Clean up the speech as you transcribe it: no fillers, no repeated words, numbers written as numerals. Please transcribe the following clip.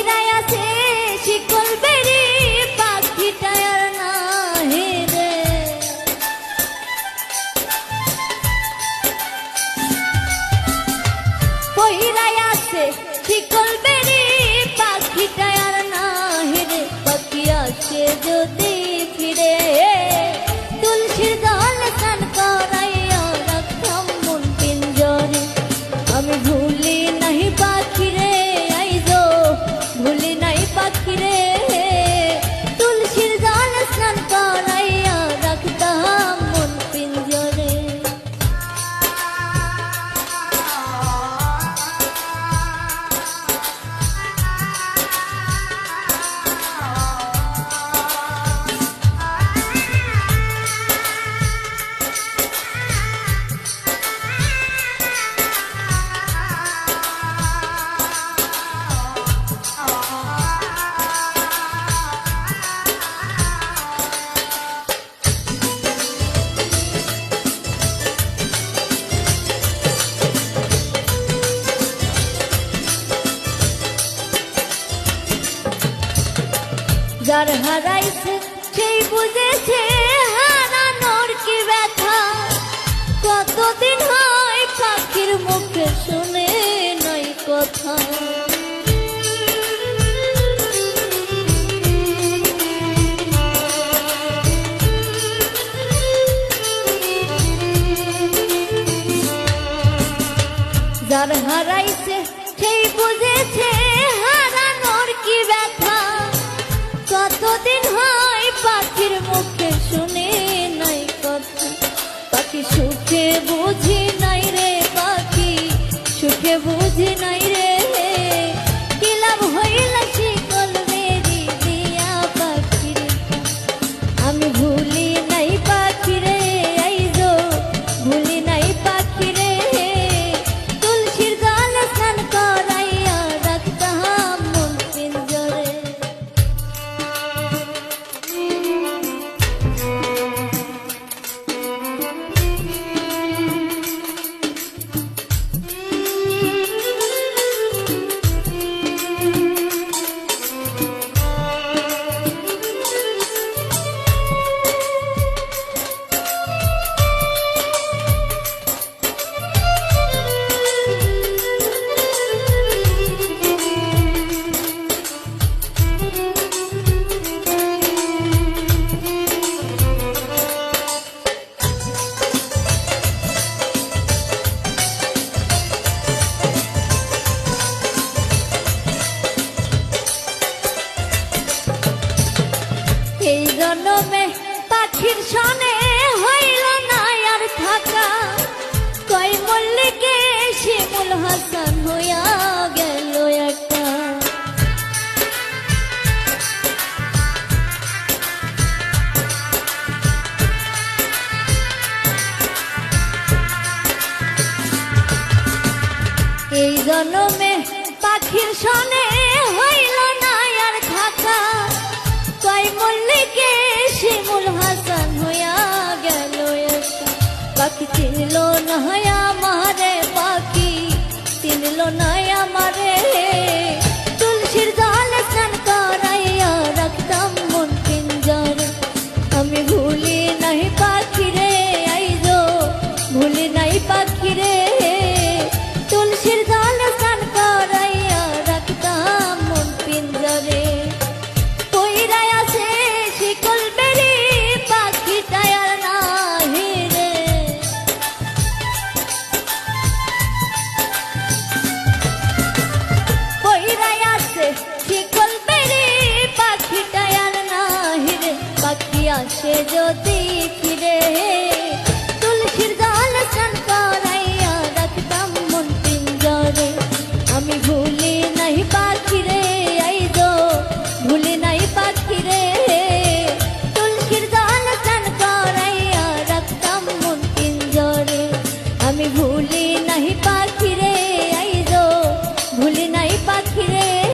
পইরাই আছে শিকল বেরি পাখিটা আর নাহি রে। পইরাই আছে শিকল বেরি পাখিটা আর নাহি রে। পাখি আসে যদি ফিরে তুলসীর দল স্নান করাইয়া রাখতাম মন পিঞ্জরে। আমি ভুলি নাই পাখি রে আইজো ভুলি নাই পাখি রে তুলসীর দল স্নান করাইয়া রাখতাম মন পিঞ্জরে। যার হারাইছে সেই বুঝেছে হারানোর কি ব্যথা। কতদিন হয় পাখির মুখে শুনে নাই কথা। যার হারাইছে সেই বুঝেছে হারানোর কি ব্যথা। কতদিন হয় পাখির মুখে শুনে নাই কথা। পাখি সুখে বুঝি নাই রে পাখি সুখে বুঝি নাই রে। কি লাভ হইল শিকল বেরি দিয়া পাখির। আমি ভুলি নাই পাখি রে আইজো ভুলি নাই পাখি রে তুলসীর দল স্নান করাইয়া রাখতাম মন পিঞ্জরে। এই জন্মে পাখির সনে হইল না আর থাকা। কই মল্লিকে শিমুল হাসান হইয়া গেল একা। এই জন্মে পাখির সনে হইল না আর থাকা। কই মল্লিকে শিমুল হাসান হইয়া গেল একা। পাখি চিনল না আমারে পাখি চিনল না আমারে তুলসীর দল স্নান করাইয়া রাখতাম মন পিঞ্জরে। আমি ভুলি নাই পাখি রে আইজো ভুলি নাই পাখি রে তুলসীর দল স্নান করাইয়া রাখতাম মন পিঞ্জরে। পইরাই আছে শিকল বেরি পাখিটা আর নাহি রে। পইরাই আছে শিকল বেরি পাখিটা আর নাহি রে। পাখি আসে যদি